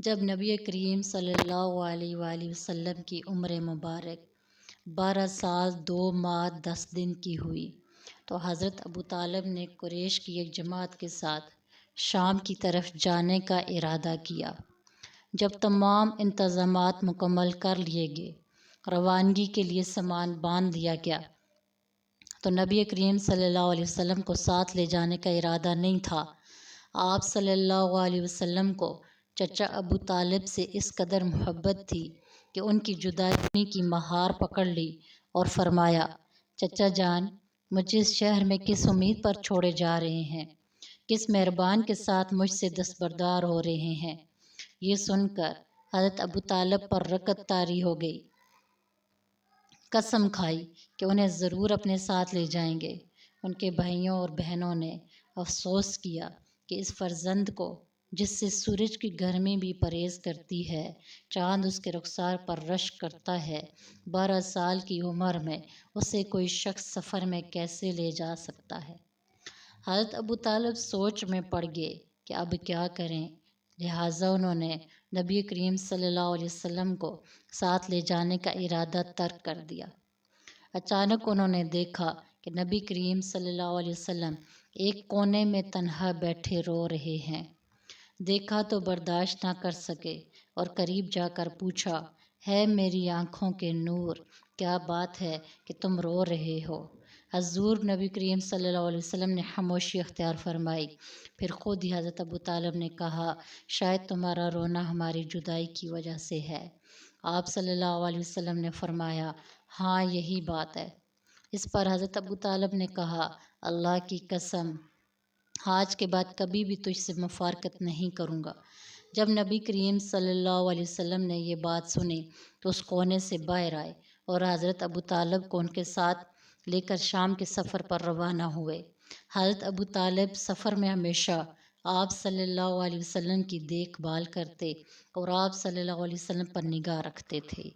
جب نبی کریم صلی اللہ علیہ وآلہ وسلم کی عمر مبارک 12 سال 2 ماہ 10 دن کی ہوئی تو حضرت ابو طالب نے قریش کی ایک جماعت کے ساتھ شام کی طرف جانے کا ارادہ کیا۔ جب تمام انتظامات مکمل کر لیے گئے، روانگی کے لیے سامان باندھ دیا گیا تو نبی کریم صلی اللہ علیہ وسلم کو ساتھ لے جانے کا ارادہ نہیں تھا۔ آپ صلی اللہ علیہ وسلم کو چچا ابو طالب سے اس قدر محبت تھی کہ ان کی جدائی کی مہار پکڑ لی اور فرمایا، چچا جان، مجھے اس شہر میں کس امید پر چھوڑے جا رہے ہیں، کس مہربان کے ساتھ مجھ سے دستبردار ہو رہے ہیں۔ یہ سن کر حضرت ابو طالب پر رکت طاری ہو گئی، قسم کھائی کہ انہیں ضرور اپنے ساتھ لے جائیں گے۔ ان کے بھائیوں اور بہنوں نے افسوس کیا کہ اس فرزند کو، جس سے سورج کی گرمی بھی پرہیز کرتی ہے، چاند اس کے رخسار پر رشک کرتا ہے، 12 سال کی عمر میں اسے کوئی شخص سفر میں کیسے لے جا سکتا ہے۔ حضرت ابو طالب سوچ میں پڑ گئے کہ اب کیا کریں، لہٰذا انہوں نے نبی کریم صلی اللہ علیہ وسلم کو ساتھ لے جانے کا ارادہ ترک کر دیا۔ اچانک انہوں نے دیکھا کہ نبی کریم صلی اللہ علیہ وسلم ایک کونے میں تنہا بیٹھے رو رہے ہیں۔ دیکھا تو برداشت نہ کر سکے اور قریب جا کر پوچھا، ہے میری آنکھوں کے نور، کیا بات ہے کہ تم رو رہے ہو؟ حضور نبی کریم صلی اللہ علیہ وسلم نے خاموشی اختیار فرمائی، پھر خود ہی حضرت ابو طالب نے کہا، شاید تمہارا رونا ہماری جدائی کی وجہ سے ہے۔ آپ صلی اللہ علیہ وسلم نے فرمایا، ہاں یہی بات ہے۔ اس پر حضرت ابو طالب نے کہا، اللہ کی قسم، آج کے بعد کبھی بھی تجھ سے مفارقت نہیں کروں گا۔ جب نبی کریم صلی اللہ علیہ وسلم نے یہ بات سنی تو اس کونے سے باہر آئے اور حضرت ابو طالب کو ان کے ساتھ لے کر شام کے سفر پر روانہ ہوئے۔ حضرت ابو طالب سفر میں ہمیشہ آپ صلی اللہ علیہ وسلم کی دیکھ بھال کرتے اور آپ صلی اللہ علیہ وسلم پر نگاہ رکھتے تھے۔